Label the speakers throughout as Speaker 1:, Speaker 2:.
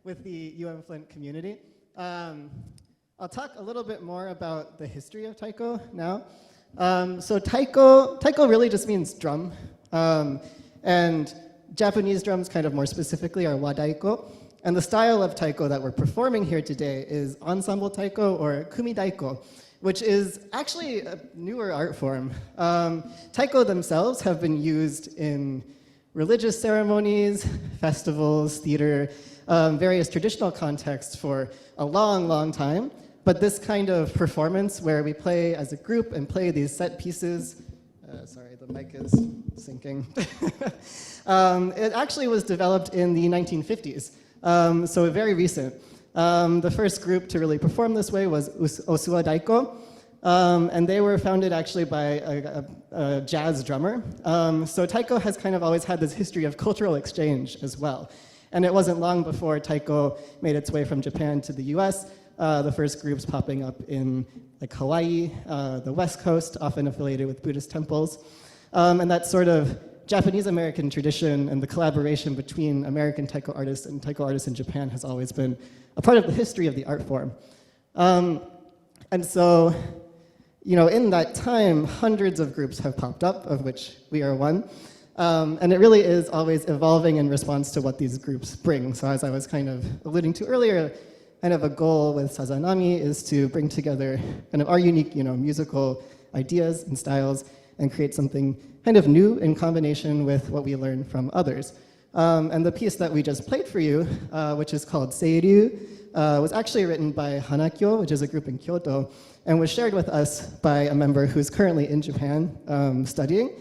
Speaker 1: With the UM Flint community. I'll talk a little bit more about the history of taiko now. So taiko really just means drum. And Japanese drums, kind of more specifically, are wadaiko. And the style of taiko that we're performing here today is ensemble taiko or kumidaiko, which is actually a newer art form. Taiko themselves have been used in religious ceremonies, festivals, theater, various traditional contexts for a long, long time. But this kind of performance where we play as a group and play these set pieces, sorry, the mic is sinking. It actually was developed in the 1950s, so very recent. The first group to really perform this way was Osua Daiko, and they were founded actually by a jazz drummer. So taiko has kind of always had this history of cultural exchange as well. And it wasn't long before taiko made its way from Japan to the US, the first groups popping up in like Hawaii, the West Coast, often affiliated with Buddhist temples. And that sort of Japanese-American tradition and the collaboration between American taiko artists and taiko artists in Japan has always been a part of the history of the art form. And so, you know, in that time, hundreds of groups have popped up, of which we are one. And it really is always evolving in response to what these groups bring. So as I was kind of alluding to earlier, kind of a goal with Sazanami is to bring together kind of our unique, you know, musical ideas and styles and create something kind of new in combination with what we learn from others. And the piece that we just played for you, which is called Seiryu, was actually written by Hanakyo, which is a group in Kyoto, and was shared with us by a member who's currently in Japan studying.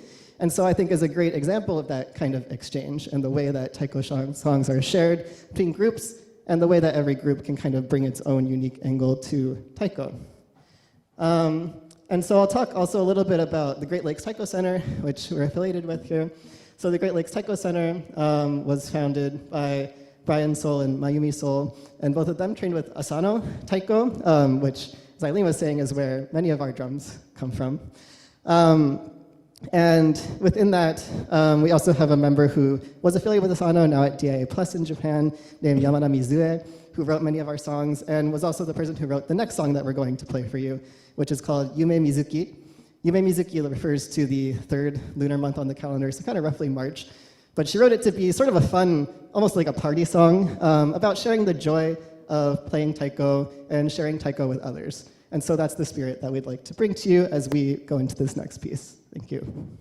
Speaker 1: And so I think is a great example of that kind of exchange and the way that taiko songs are shared between groups and the way that every group can kind of bring its own unique angle to taiko. And so I'll talk also a little bit about the Great Lakes Taiko Center, which we're affiliated with here. So the Great Lakes Taiko Center was founded by Brian Soul and Mayumi Soul, and both of them trained with Asano Taiko, which, as Eileen was saying, is where many of our drums come from. And within that, we also have a member who was affiliated with Asano, now at DIA Plus in Japan, named Yamada Mizue, who wrote many of our songs, and was also the person who wrote the next song that we're going to play for you, which is called Yume Mizuki. Yume Mizuki refers to the third lunar month on the calendar, so kind of roughly March. But she wrote it to be sort of a fun, almost like a party song, about sharing the joy of playing taiko and sharing taiko with others. And so that's the spirit that we'd like to bring to you as we go into this next piece. Thank you.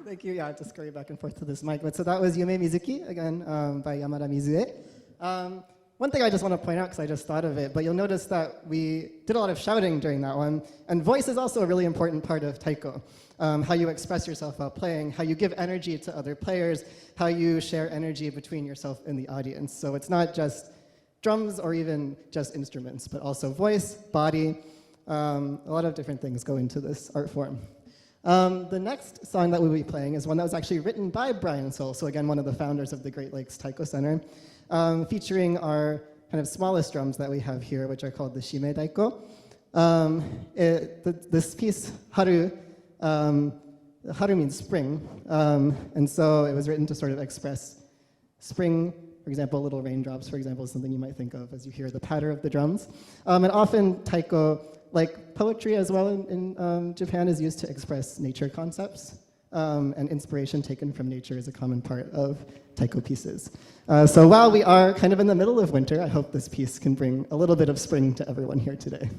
Speaker 1: Thank you. Yeah, I have to scurry back and forth to this mic. But so that was Yume Mizuki, again, by Yamada Mizue. One thing I just want to point out, because I just thought of it, but you'll notice that we did a lot of shouting during that one. And voice is also a really important part of taiko. How you express yourself while playing, how you give energy to other players, how you share energy between yourself and the audience. So it's not just drums or even just instruments, but also voice, body. A lot of different things go into this art form. The next song that we'll be playing is one that was actually written by Brian Soule, so again, one of the founders of the Great Lakes Taiko Center, featuring our kind of smallest drums that we have here, which are called the Shime Taiko. This piece, Haru, Haru means spring, and so it was written to sort of express spring. For example, little raindrops, for example, is something you might think of as you hear the patter of the drums. And often taiko, like poetry as well in Japan, is used to express nature concepts. And inspiration taken from nature is a common part of taiko pieces. So while we are kind of in the middle of winter, I hope this piece can bring a little bit of spring to everyone here today.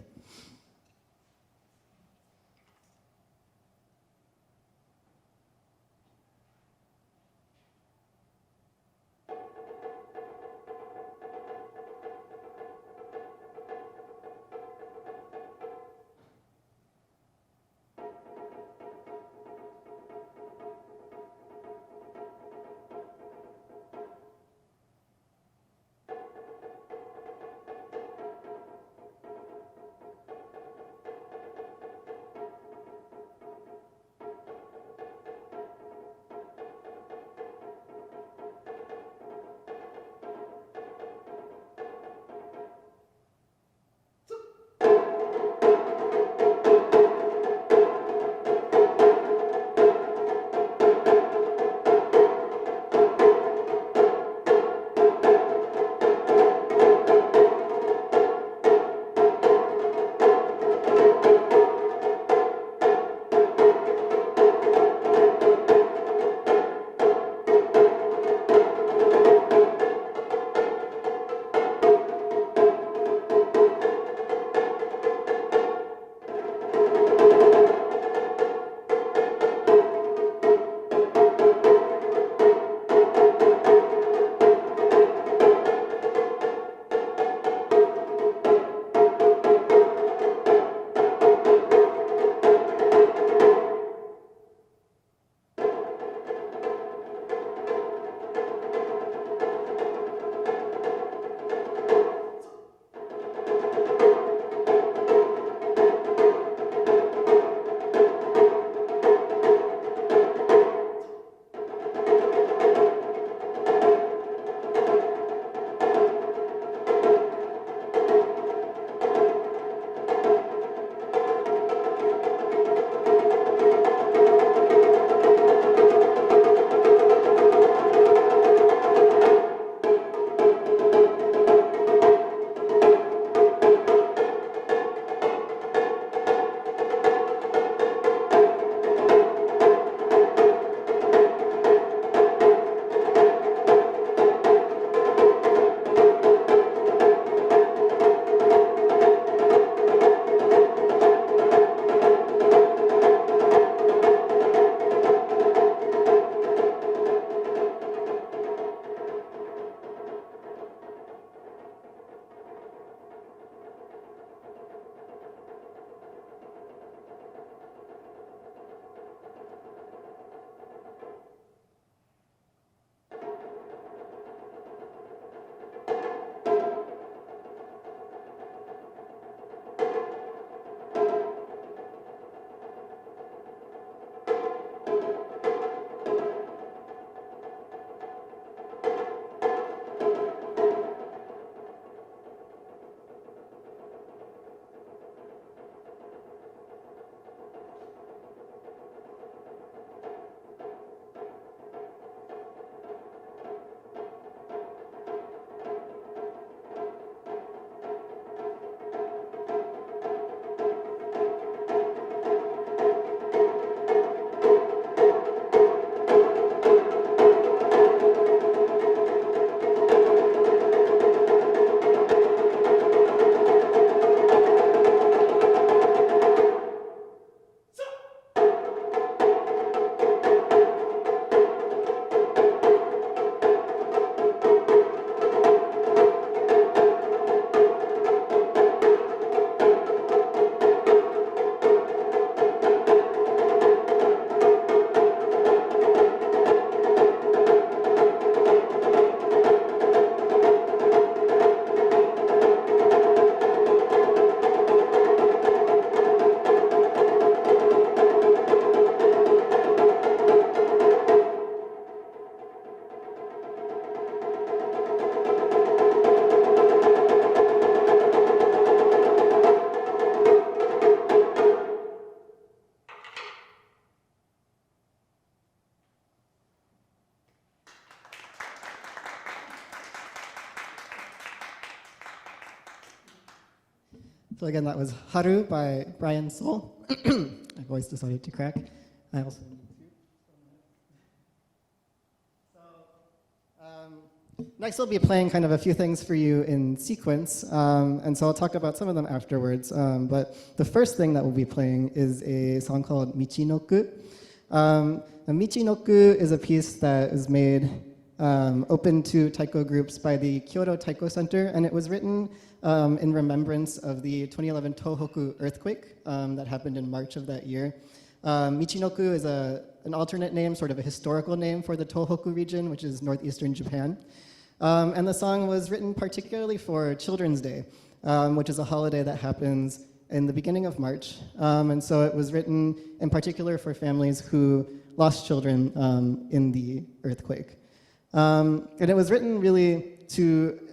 Speaker 1: So again, that was Haru by Brian Soul. My voice decided to crack. I also need to. Next, I'll be playing kind of a few things for you in sequence, and so I'll talk about some of them afterwards. But the first thing that we'll be playing is a song called Michinoku. Michinoku is a piece that is made open to taiko groups by the Kyoto Taiko Center, and it was written in remembrance of the 2011 Tohoku earthquake that happened in March of that year. Michinoku is an alternate name, sort of a historical name for the Tohoku region, which is northeastern Japan. And the song was written particularly for Children's Day, which is a holiday that happens in the beginning of March. And so it was written in particular for families who lost children in the earthquake. And it was written really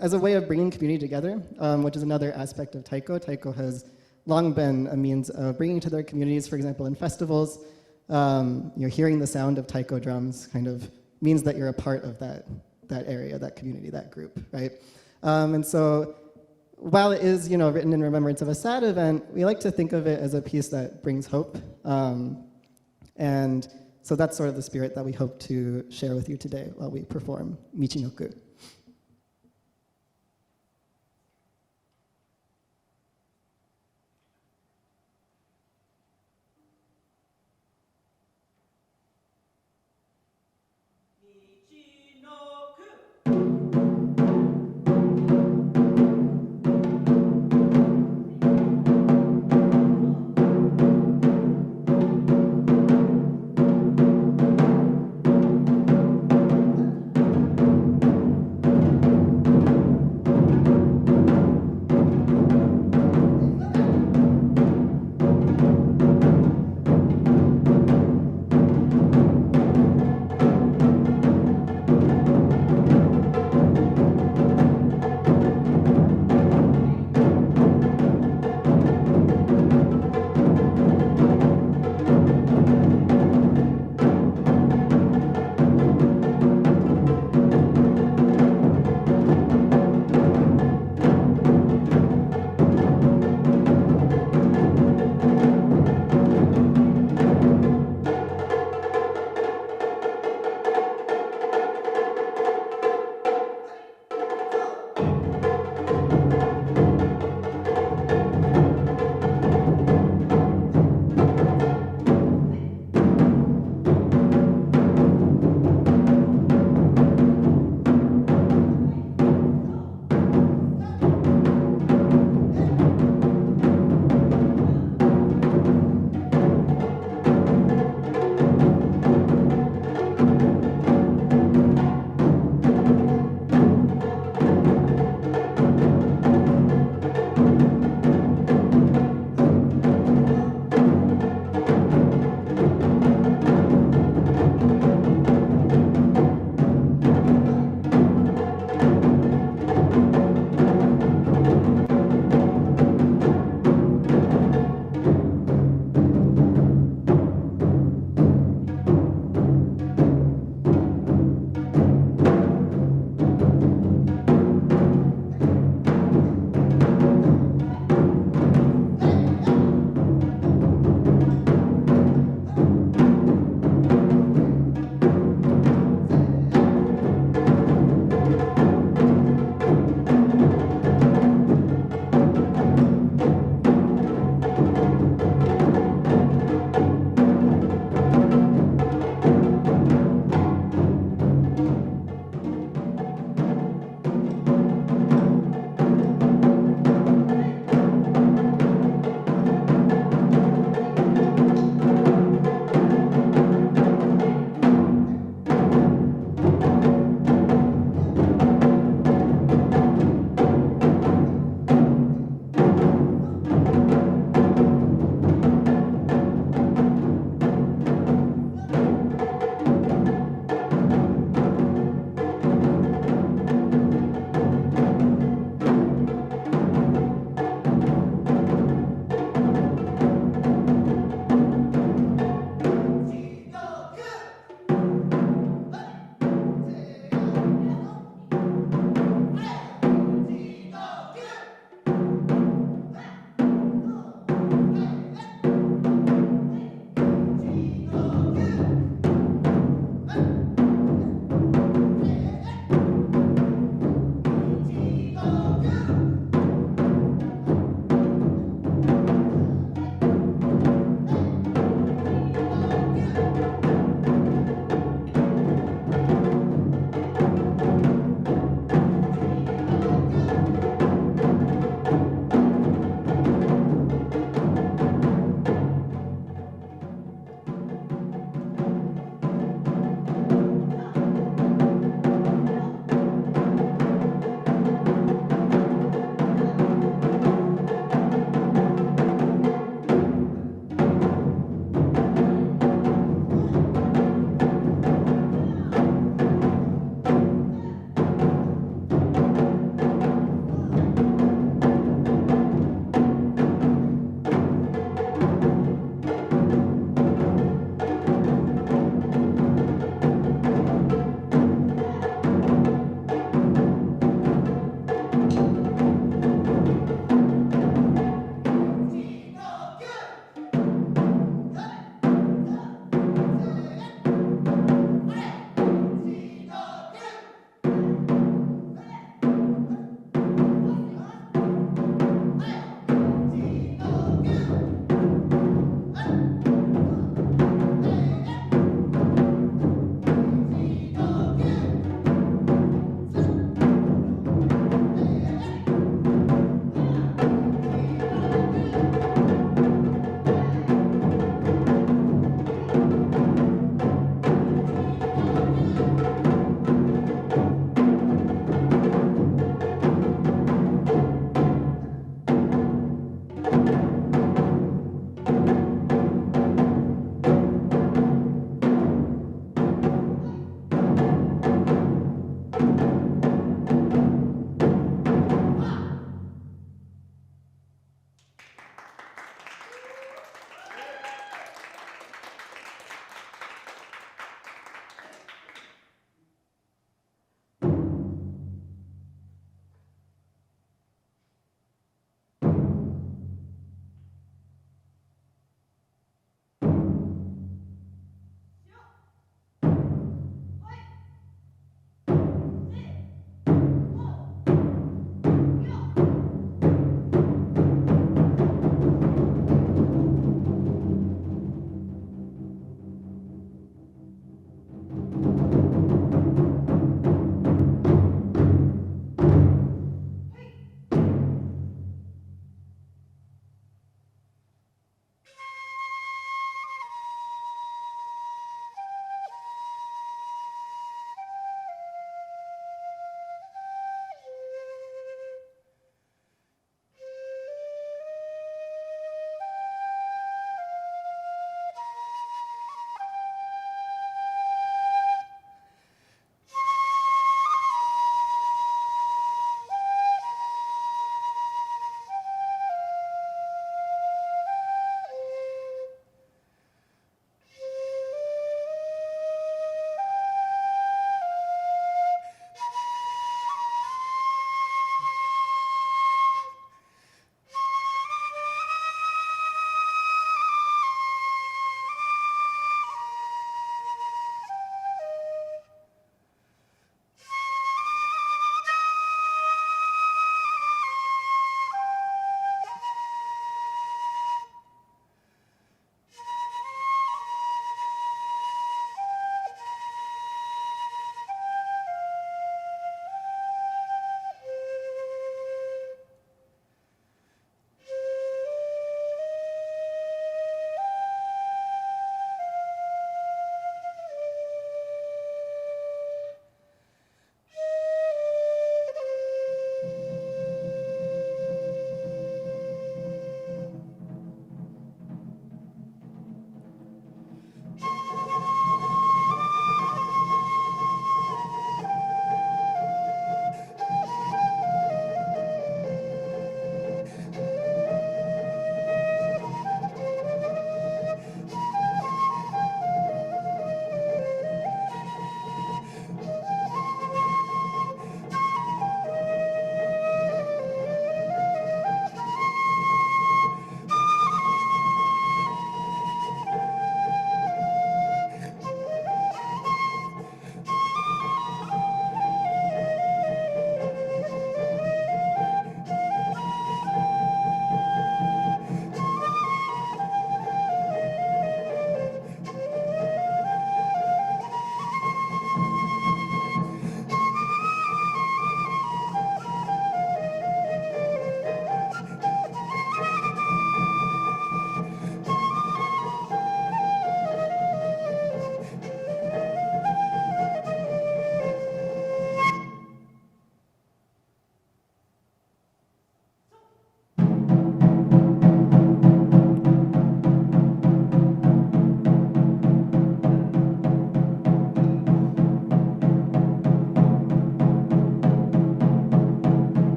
Speaker 1: as a way of bringing community together, which is another aspect of taiko. Taiko has long been a means of bringing to their communities, for example, in festivals. You're hearing the sound of taiko drums kind of means that you're a part of that area, that community, that group, right? And so while it is, written in remembrance of a sad event, we like to think of it as a piece that brings hope. And so that's sort of the spirit that we hope to share with you today while we perform Michinoku.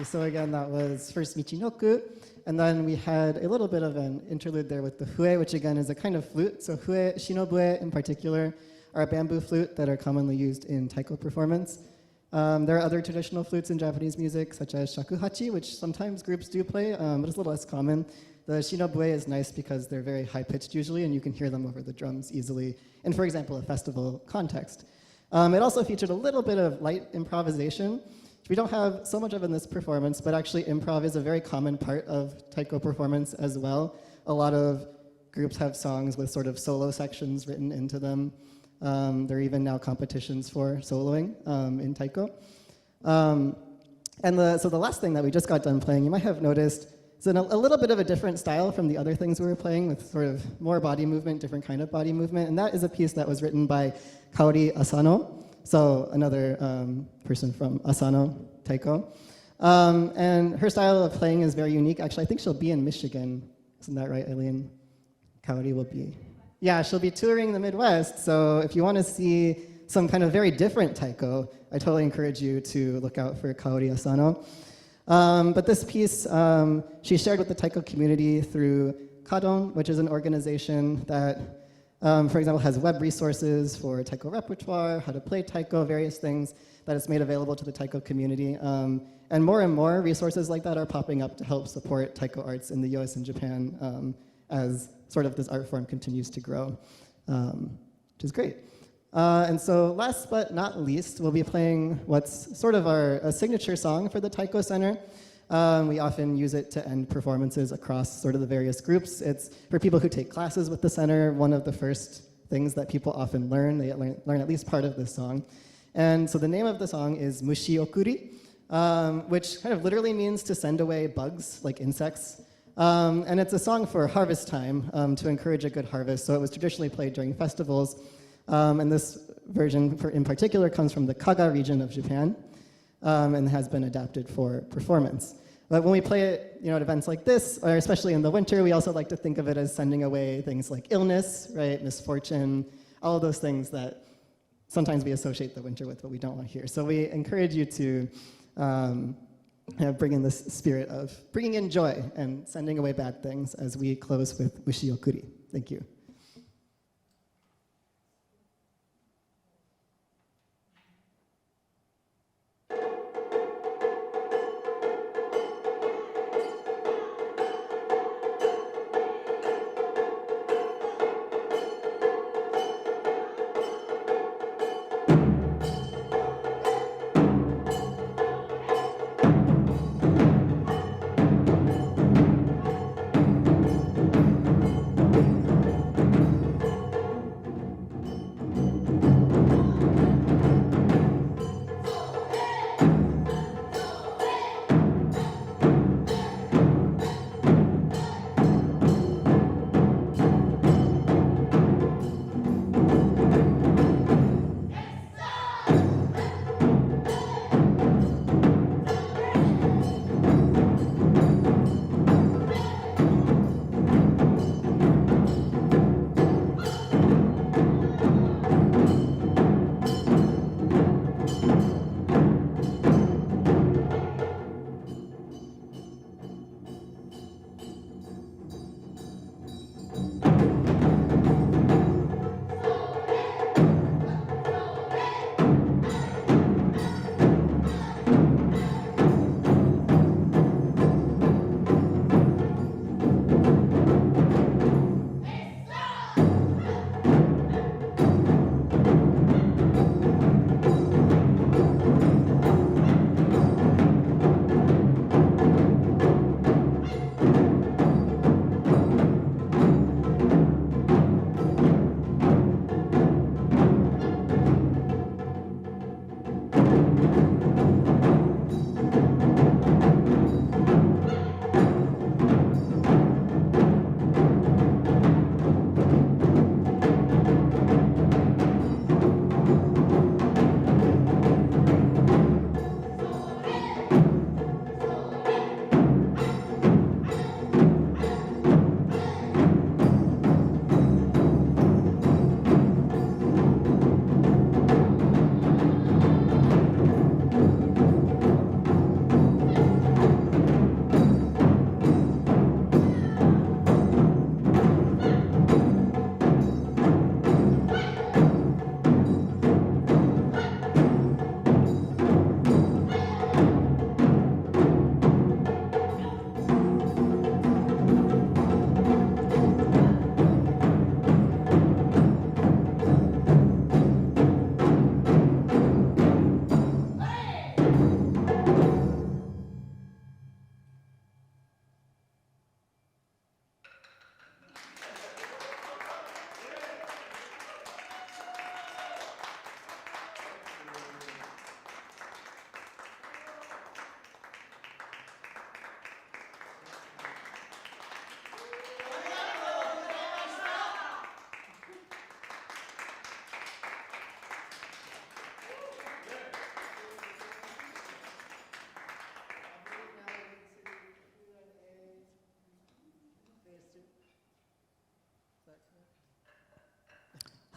Speaker 1: So again, that was first Michinoku, and then we had a little bit of an interlude there with the hue, which again is a kind of flute. So hue, shinobue in particular, are a bamboo flute that are commonly used in taiko performance. There are other traditional flutes in Japanese music, such as shakuhachi, which sometimes groups do play, but it's a little less common. The shinobue is nice because they're very high-pitched usually, and you can hear them over the drums easily in, for example, a festival context. It also featured a little bit of light improvisation, which we don't have so much of in this performance, but actually improv is a very common part of taiko performance as well. A lot of groups have songs with sort of solo sections written into them. There are even now competitions for soloing in taiko. So the last thing that we just got done playing, you might have noticed, is a little bit of a different style from the other things we were playing, with sort of more body movement, different kind of body movement. And that is a piece that was written by Kaori Asano, so another person from Asano Taiko. And her style of playing is very unique. Actually, I think she'll be in Michigan. Isn't that right, Eileen? Kaori will be. Yeah, she'll be touring the Midwest. So if you want to see some kind of very different taiko, I totally encourage you to look out for Kaori Asano. But this piece, she shared with the taiko community through Kadon, which is an organization that, for example, has web resources for taiko repertoire, how to play taiko, various things that it's made available to the taiko community. And more resources like that are popping up to help support taiko arts in the US and Japan as sort of this art form continues to grow, which is great. And so last but not least, we'll be playing what's sort of a signature song for the Taiko Center. We often use it to end performances across sort of the various groups. It's for people who take classes with the center, one of the first things that people often learn. They learn at least part of this song. And so the name of the song is Mushi Okuri, which kind of literally means to send away bugs, like insects. And it's a song for harvest time to encourage a good harvest. So it was traditionally played during festivals. And this version in particular comes from the Kaga region of Japan and has been adapted for performance. But when we play it at events like this, or especially in the winter, we also like to think of it as sending away things like illness, right, misfortune, all of those things that sometimes we associate the winter with, but we don't want to hear. So we encourage you to bring in this spirit of bringing in joy and sending away bad things as we close with Mushi Okuri. Thank you.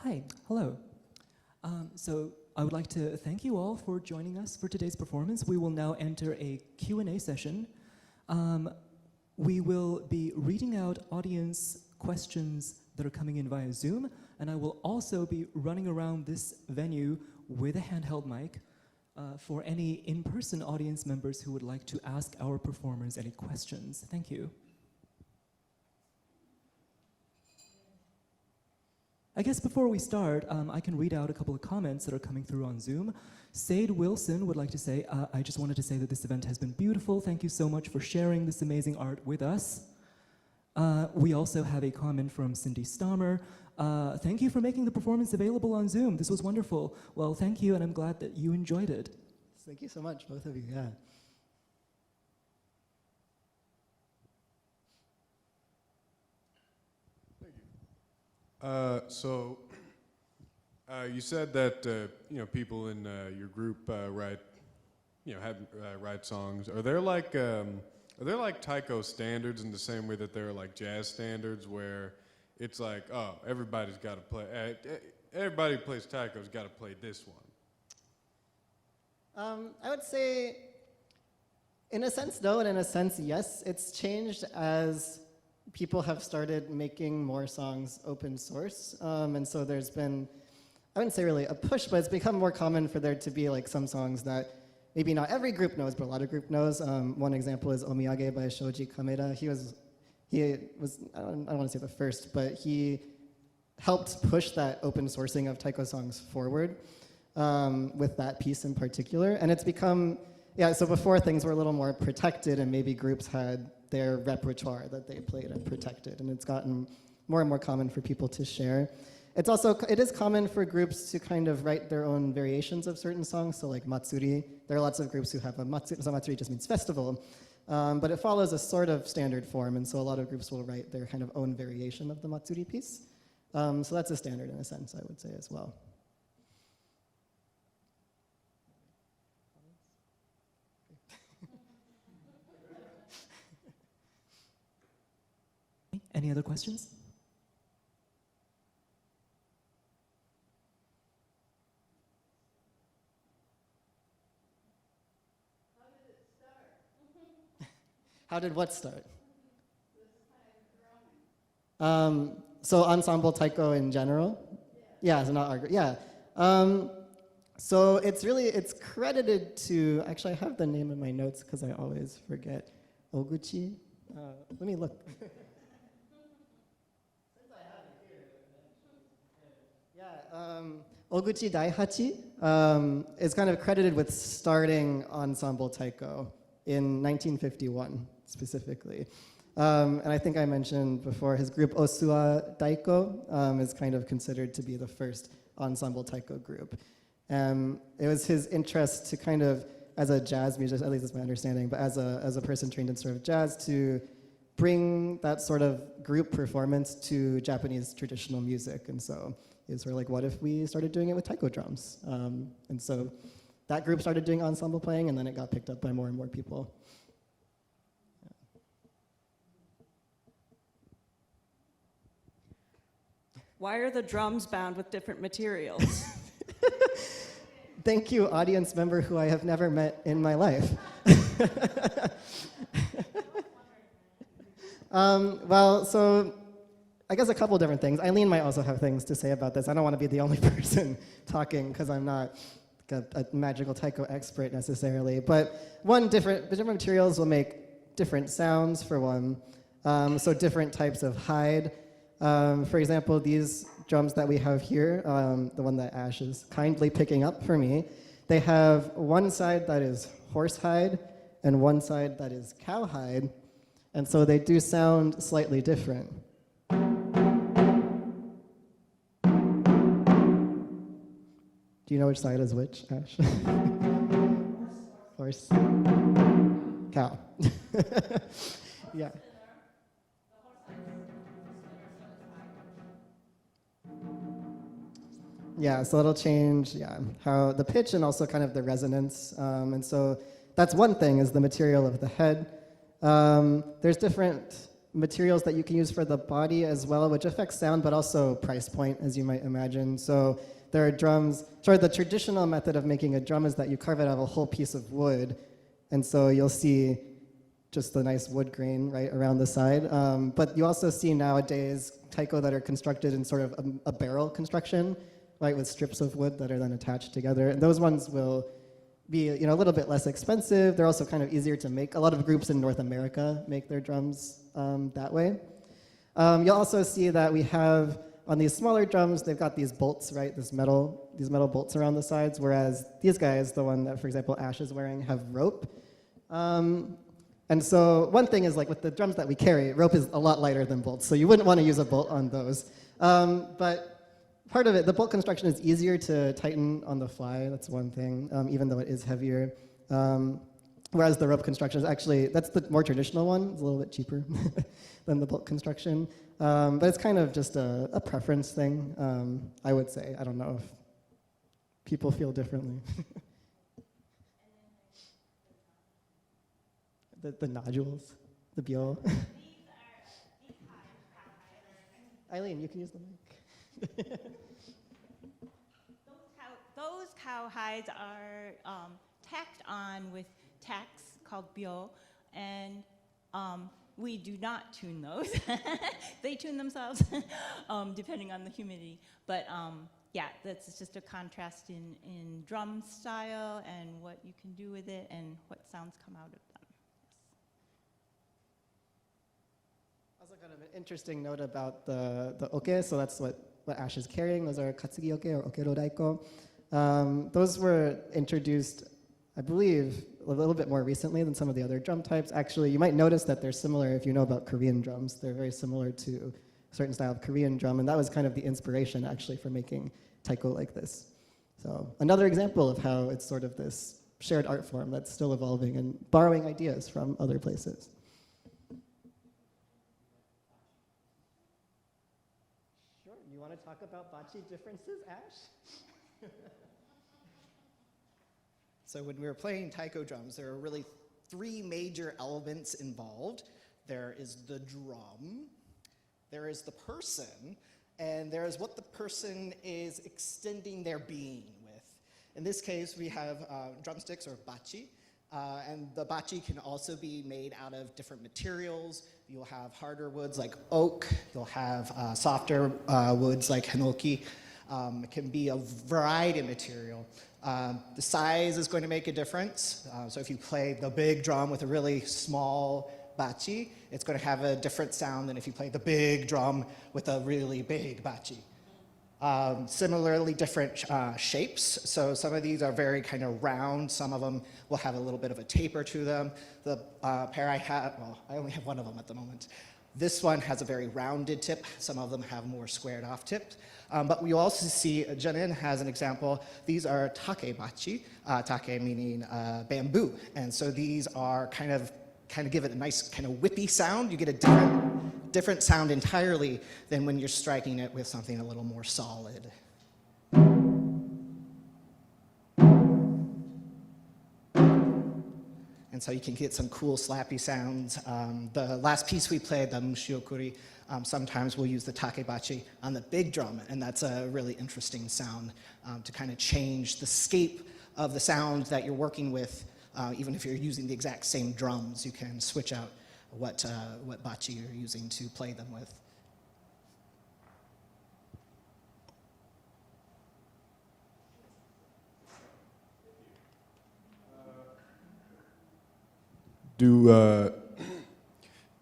Speaker 2: Hi, hello. So I would like to thank you all for joining us for today's performance. We will now enter a Q&A session. We will be reading out audience questions that are coming in via Zoom, and I will also be running around this venue with a handheld mic for any in-person audience members who would like to ask our performers any questions. Thank you. I guess before we start, I can read out a couple of comments that are coming through on Zoom. Sade Wilson would like to say, I just wanted to say that this event has been beautiful. Thank you so much for sharing this amazing art with us. We also have a comment from Cindy Stammer. Thank you for making the performance available on Zoom. This was wonderful. Well, thank you, and I'm glad that you enjoyed it.
Speaker 1: Thank you so much, both of you, yeah.
Speaker 3: You said that people in your group write songs. Are there like taiko standards in the same way that there are like jazz standards, where it's like, oh, everybody's got to play. Everybody who plays taiko's got to play this one?
Speaker 1: I would say, in a sense, no, and in a sense, yes. It's changed as people have started making more songs open source, and so there's been, I wouldn't say really a push, but it's become more common for there to be like some songs that maybe not every group knows, but a lot of group knows. One example is Omiyage by Shoji Kameda. He was, I don't want to say the first, but he helped push that open sourcing of taiko songs forward with that piece in particular. And it's become, yeah, so before things were a little more protected and maybe groups had their repertoire that they played and protected, and it's gotten more and more common for people to share. It is common for groups to kind of write their own variations of certain songs, so like Matsuri. There are lots of groups who have a Matsuri, so Matsuri just means festival, but it follows a sort of standard form, and so a lot of groups will write their kind of own variation of the Matsuri piece. So that's a standard in a sense, I would say as well.
Speaker 2: Any other questions?
Speaker 1: How did it start? How did what start? This kind of drumming. So Ensemble Taiko in general? Yeah, so not our group. Yeah. So it's credited to, actually I have the name in my notes because I always forget. Oguchi? Let me look. Oguchi Daihachi is kind of credited with starting Ensemble Taiko in 1951, specifically. And I think I mentioned before, his group Osua Daiko is kind of considered to be the first Ensemble Taiko group. It was his interest to kind of, as a jazz musician, at least that's my understanding, but as a person trained in sort of jazz, to bring that sort of group performance to Japanese traditional music. And so it's sort of like, what if we started doing it with taiko drums? And so that group started doing ensemble playing, and then it got picked up by more and more people.
Speaker 4: Why are the drums bound with different materials?
Speaker 1: Thank you, audience member who I have never met in my life. Well, so I guess a couple different things. Eileen might also have things to say about this. I don't want to be the only person talking because I'm not a magical taiko expert necessarily. But different materials will make different sounds for one. So different types of hide. For example, these drums that we have here, the one that Ash is kindly picking up for me, they have one side that is horse hide and one side that is cow hide. And so they do sound slightly different. Do you know which side is which, Ash? Horse. Cow. Yeah. Yeah, so it'll change, how the pitch and also kind of the resonance. And so that's one thing, is the material of the head. There's different materials that you can use for the body as well, which affects sound, but also price point, as you might imagine. So there are drums, the traditional method of making a drum is that you carve it out of a whole piece of wood, and so you'll see just the nice wood grain right around the side. But you also see nowadays taiko that are constructed in sort of a barrel construction, right, with strips of wood that are then attached together. And those ones will be a little bit less expensive. They're also kind of easier to make. A lot of groups in North America make their drums that way. You'll also see that we have, on these smaller drums, they've got these bolts, right, these metal bolts around the sides, whereas these guys, the one that, for example, Ash is wearing, have rope. And so one thing is, like with the drums that we carry, rope is a lot lighter than bolts, so you wouldn't want to use a bolt on those. But part of it, the bolt construction is easier to tighten on the fly, that's one thing, even though it is heavier. Whereas the rope construction is actually, that's the more traditional one, it's a little bit cheaper than the bolt construction. But it's kind of just a preference thing, I would say. I don't know if people feel differently. the nodules, the biol. Eileen, you can use the mic.
Speaker 5: Those cowhides are tacked on with tacks called bio, and we do not tune those. They tune themselves, depending on the humidity. But yeah, that's just a contrast in drum style and what you can do with it and what sounds come out of them.
Speaker 1: Also kind of an interesting note about the oke, so that's what Ash is carrying. Those are katsugi oke or okero daiko. Those were introduced, I believe, a little bit more recently than some of the other drum types. Actually, you might notice that they're similar if you know about Korean drums. They're very similar to a certain style of Korean drum, and that was kind of the inspiration, actually, for making taiko like this. So another example of how it's sort of this shared art form that's still evolving and borrowing ideas from other places. Sure, you want to talk about bachi differences, Ash?
Speaker 6: So when we were playing taiko drums, there are really three major elements involved. There is the drum, there is the person, and there is what the person is extending their being with. In this case, we have drumsticks or bachi, and the bachi can also be made out of different materials. You'll have harder woods like oak, you'll have softer woods like hinoki. It can be a variety of material. The size is going to make a difference. So if you play the big drum with a really small bachi, it's going to have a different sound than if you play the big drum with a really big bachi. Similarly, different shapes. So some of these are very kind of round. Some of them will have a little bit of a taper to them. The pair I have, well, I only have one of them at the moment. This one has a very rounded tip. Some of them have more squared off tips. But we also see, Janin has an example, these are takebachi, take meaning bamboo. And so these are kind of give it a nice kind of whippy sound. You get a different sound entirely than when you're striking it with something a little more solid. And so you can get some cool slappy sounds. The last piece we played, the mushiokuri, sometimes we'll use the takebachi on the big drum, and that's a really interesting sound to kind of change the scape of the sound that you're working with. Even if you're using the exact same drums, you can switch out what bachi you're using to play them with.
Speaker 3: Do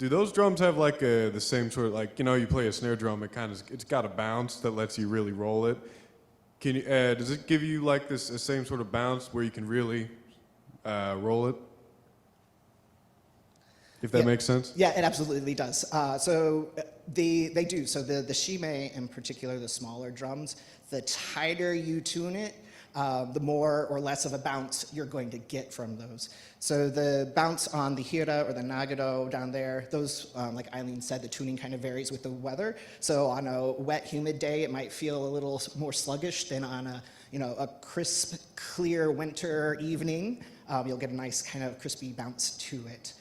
Speaker 3: those drums have like the same sort of, like, you know, you play a snare drum, it's got a bounce that lets you really roll it. Can you, does it give you like this same sort of bounce where you can really roll it? If that makes sense?
Speaker 6: Yeah, it absolutely does. So they do. So the shime in particular, the smaller drums, the tighter you tune it, the more or less of a bounce you're going to get from those. So the bounce on the hira or the nagado down there, those, like Eileen said, the tuning kind of varies with the weather. So on a wet, humid day, it might feel a little more sluggish than on a crisp, clear winter evening. You'll get a nice kind of crispy bounce to it.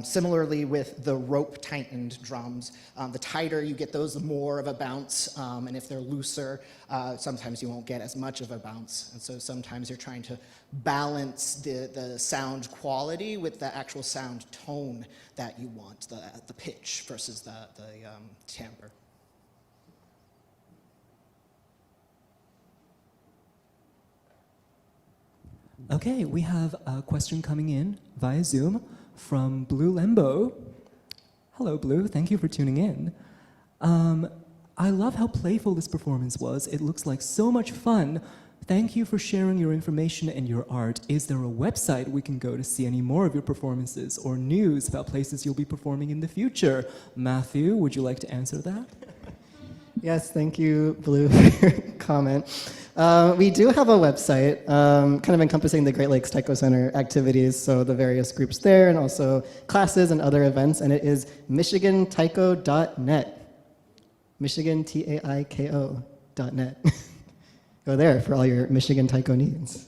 Speaker 6: Similarly with the rope tightened drums, the tighter you get those, the more of a bounce, and if they're looser, sometimes you won't get as much of a bounce. And so sometimes you're trying to balance the sound quality with the actual sound tone that you want, the pitch versus the timbre.
Speaker 2: Okay, we have a question coming in via Zoom from Blue Lembo. Hello, Blue. Thank you for tuning in. I love how playful this performance was. It looks like so much fun. Thank you for sharing your information and your art. Is there a website we can go to see any more of your performances or news about places you'll be performing in the future? Matthew, would you like to answer that?
Speaker 1: Yes, thank you, Blue, for your comment. We do have a website, kind of encompassing the Great Lakes Taiko Center activities, so the various groups there, and also classes and other events, and it is michigantaiko.net. MichiganTaiko.net. Go there for all your Michigan Taiko needs.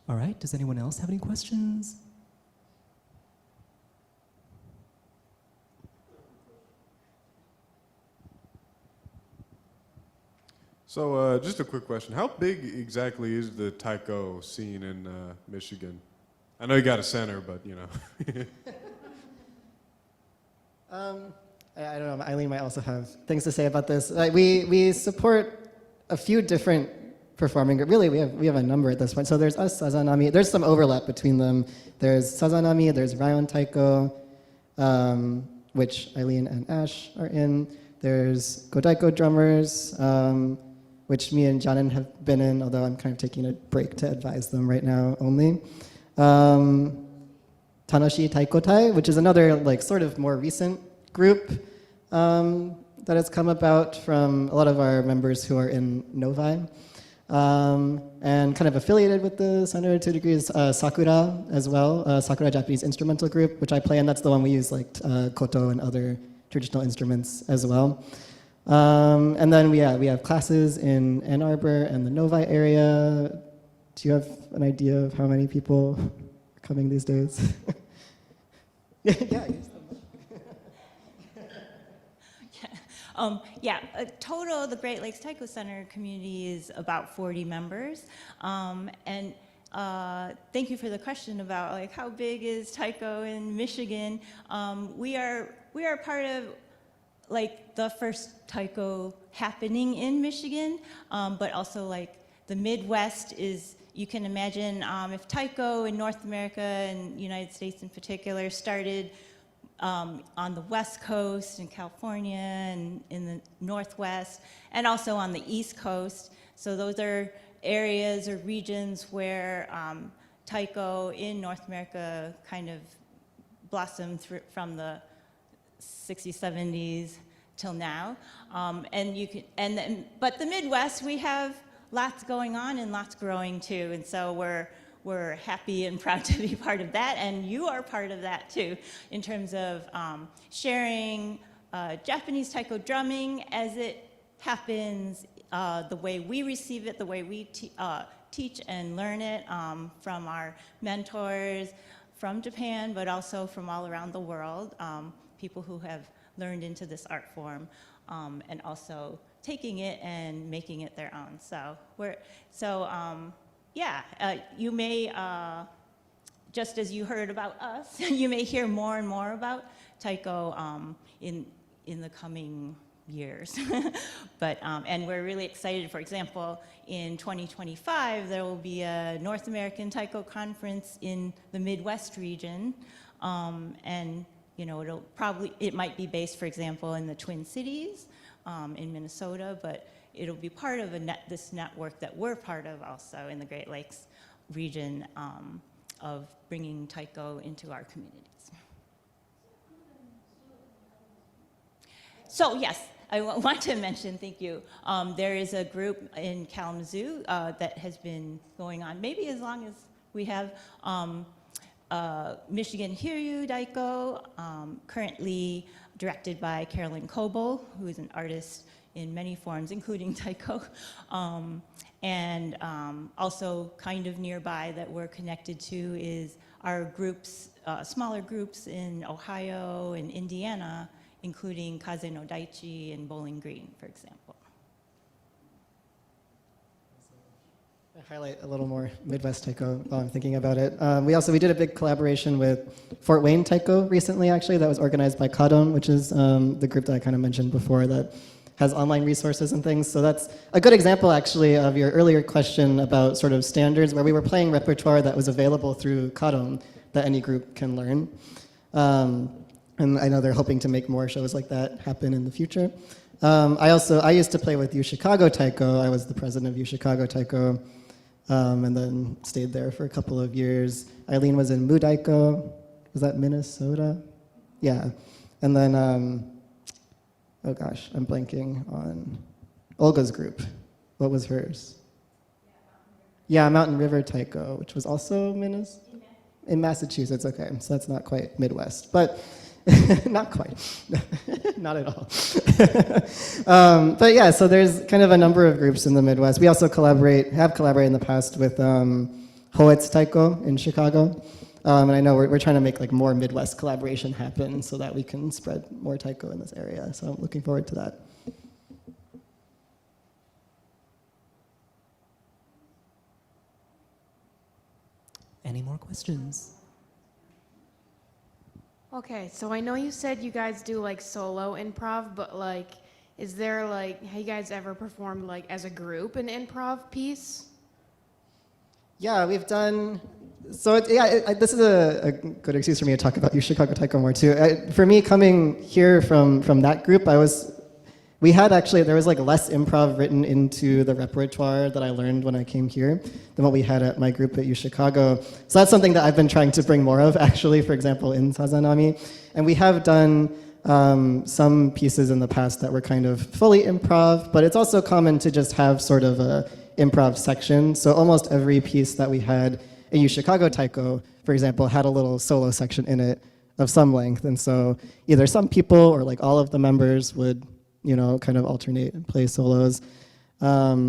Speaker 2: All right, does anyone else have any questions?
Speaker 3: So just a quick question. How big exactly is the taiko scene in Michigan? I know you got a center, but you know.
Speaker 1: I don't know, Eileen might also have things to say about this. Like we support a few different performing groups. Really, we have a number at this point. So there's us, Sazanami. There's some overlap between them. There's Sazanami, there's Ryan Taiko, which Eileen and Ash are in. There's Godaiko Drummers, which me and Janin have been in, although I'm kind of taking a break to advise them right now only. Tanoshi Taikotai, which is another like sort of more recent group that has come about from a lot of our members who are in Novi. And kind of affiliated with the center to degrees, Sakura as well, Sakura Japanese Instrumental Group, which I play, and that's the one we use like koto and other traditional instruments as well. And then we have classes in Ann Arbor and the Novi area. Do you have an idea of how many people are coming these days? Yeah, use them.
Speaker 5: Total, the Great Lakes Taiko Center community is about 40 members. And thank you for the question about like how big is Taiko in Michigan. We are part of like the first Taiko happening in Michigan, but also like the Midwest is, you can imagine if Taiko in North America and United States in particular started on the West Coast in California and in the Northwest, and also on the East Coast. So those are areas or regions where Taiko in North America kind of blossomed from the 60s, 70s till now. But the Midwest, we have lots going on and lots growing too, and so we're happy and proud to be part of that, and you are part of that too, in terms of sharing Japanese taiko drumming as it happens, the way we receive it, the way we teach and learn it from our mentors from Japan, but also from all around the world, people who have learned into this art form, and also taking it and making it their own. You may, just as you heard about us, you may hear more and more about taiko in the coming years. And we're really excited. For example, in 2025, there will be a North American Taiko conference in the Midwest region, and it might be based, for example, in the Twin Cities in Minnesota, but it'll be part of this network that we're part of also in the Great Lakes region of bringing taiko into our communities. So yes, I want to mention, thank you, there is a group in Kalamazoo that has been going on maybe as long as we have Michigan Hiryu Daiko. Currently, directed by Carolyn Coble, who is an artist in many forms, including Taiko. Also kind of nearby that we're connected to is our groups, smaller groups in Ohio and Indiana, including Kaze no Daichi and Bowling Green, for example.
Speaker 1: Highlight a little more Midwest Taiko while I'm thinking about it. We did a big collaboration with Fort Wayne Taiko recently, actually, that was organized by Kadon, which is the group that I kind of mentioned before that has online resources and things. So that's a good example, actually, of your earlier question about sort of standards, where we were playing repertoire that was available through Kadon that any group can learn. And I know they're hoping to make more shows like that happen in the future. I used to play with U Chicago Taiko. I was the president of U Chicago Taiko. And then stayed there for a couple of years. Eileen was in Mudaiko. Was that Minnesota? Yeah. And then, oh gosh, I'm blanking on Olga's group. What was hers? Yeah, Mountain River Taiko, which was also in Massachusetts. Okay, so that's not quite Midwest, but not quite, not at all. But yeah, so there's kind of a number of groups in the Midwest. We also have collaborated in the past with Hoetz Taiko in Chicago. And I know we're trying to make like more Midwest collaboration happen so that we can spread more Taiko in this area. So I'm looking forward to that.
Speaker 2: Any more questions?
Speaker 7: Okay, so I know you said you guys do like solo improv, but like, is there like, have you guys ever performed like as a group an improv piece?
Speaker 1: Yeah, we've done. So this is a good excuse for me to talk about U Chicago Taiko more too. For me, coming here from that group, there was like less improv written into the repertoire that I learned when I came here than what we had at my group at U Chicago. So that's something that I've been trying to bring more of, actually, for example, in Sazanami. And we have done some pieces in the past that were kind of fully improv, but it's also common to just have sort of a improv section. So almost every piece that we had in U Chicago Taiko, for example, had a little solo section in it of some length. And so either some people or like all of the members would kind of alternate and play solos. Yeah,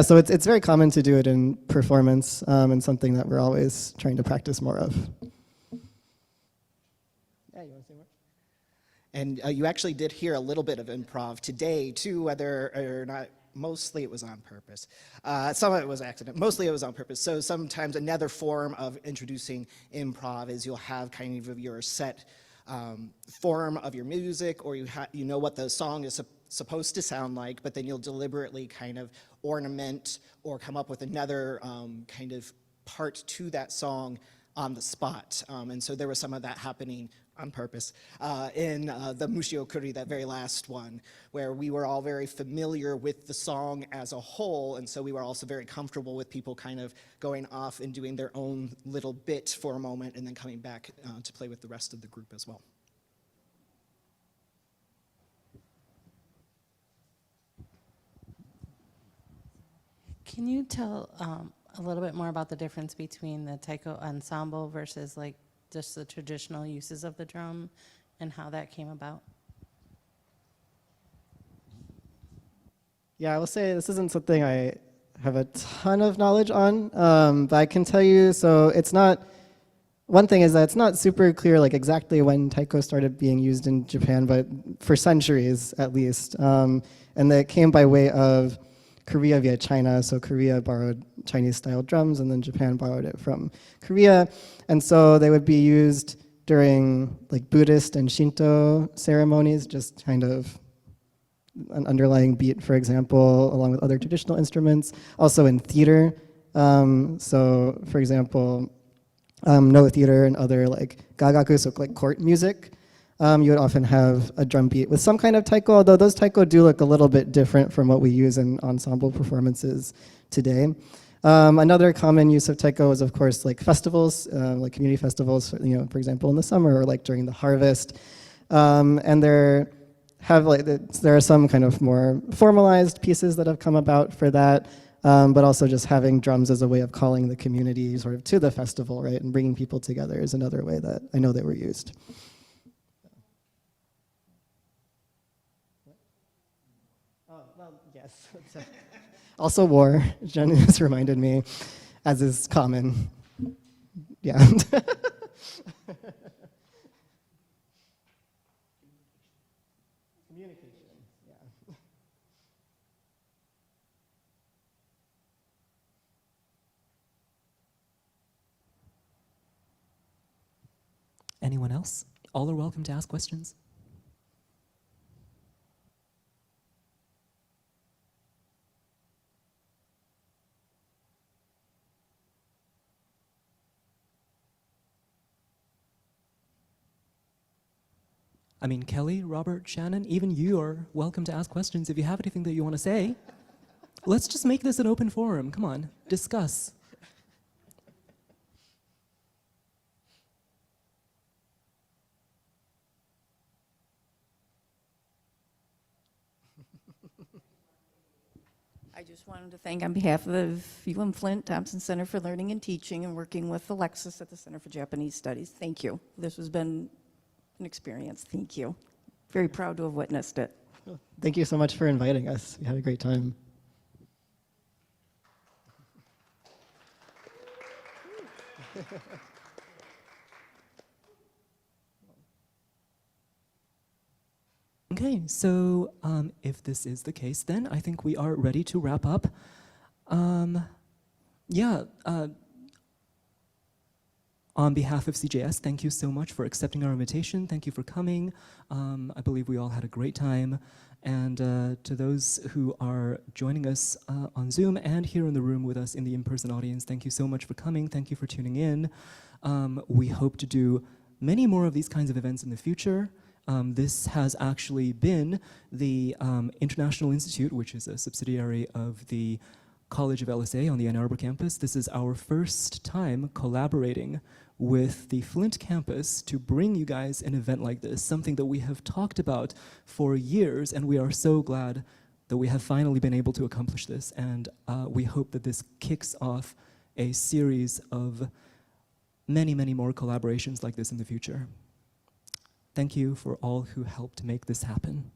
Speaker 1: so it's very common to do it in performance and something that we're always trying to practice more of. Yeah, you want to say more?
Speaker 6: And you actually did hear a little bit of improv today, too, whether or not, mostly it was on purpose. Some of it was accident, mostly it was on purpose. So sometimes another form of introducing improv is you'll have kind of your set form of your music, or you know what the song is supposed to sound like, but then you'll deliberately kind of ornament or come up with another kind of part to that song on the spot. And so there was some of that happening on purpose in the Mushio Kuri, that very last one, where we were all very familiar with the song as a whole, and so we were also very comfortable with people kind of going off and doing their own little bit for a moment and then coming back to play with the rest of the group as well.
Speaker 8: Can you tell a little bit more about the difference between the Taiko ensemble versus like just the traditional uses of the drum and how that came about?
Speaker 1: Yeah, I will say this isn't something I have a ton of knowledge on, but I can tell you, so it's not, one thing is that it's not super clear like exactly when Taiko started being used in Japan, but for centuries at least. And that came by way of Korea via China, so Korea borrowed Chinese-style drums, and then Japan borrowed it from Korea. And so they would be used during like Buddhist and Shinto ceremonies, just kind of an underlying beat, for example, along with other traditional instruments. Also in theater, so for example, no theater and other like gagaku, so like court music, you would often have a drum beat with some kind of taiko, although those taiko do look a little bit different from what we use in ensemble performances today. Another common use of taiko is, of course, like festivals, like community festivals, for example, in the summer or like during the harvest. And there are some kind of more formalized pieces that have come about for that, but also just having drums as a way of calling the community sort of to the festival, right, and bringing people together is another way that I know they were used. Also war, Jen has reminded me, as is common. Yeah. Communication, yeah.
Speaker 2: Anyone else? All are welcome to ask questions. I mean, Kelly, Robert, Shannon, even you are welcome to ask questions if you have anything that you want to say. Let's just make this an open forum. Come on, discuss.
Speaker 9: I just wanted to thank on behalf of UM Flint Thompson Center for Learning and Teaching and working with Alexis at the Center for Japanese Studies. Thank you. This has been an experience. Thank you. Very proud to have witnessed it.
Speaker 1: Thank you so much for inviting us. We had a great time.
Speaker 2: Okay, so if this is the case, then I think we are ready to wrap up. On behalf of CJS, thank you so much for accepting our invitation. Thank you for coming. I believe we all had a great time. And to those who are joining us on Zoom and here in the room with us in the in-person audience, thank you so much for coming. Thank you for tuning in. We hope to do many more of these kinds of events in the future. This has actually been the International Institute, which is a subsidiary of the College of LSA on the Ann Arbor campus. This is our first time collaborating with the Flint campus to bring you guys an event like this, something that we have talked about for years, and we are so glad that we have finally been able to accomplish this. And we hope that this kicks off a series of many, many more collaborations like this in the future. Thank you for all who helped make this happen.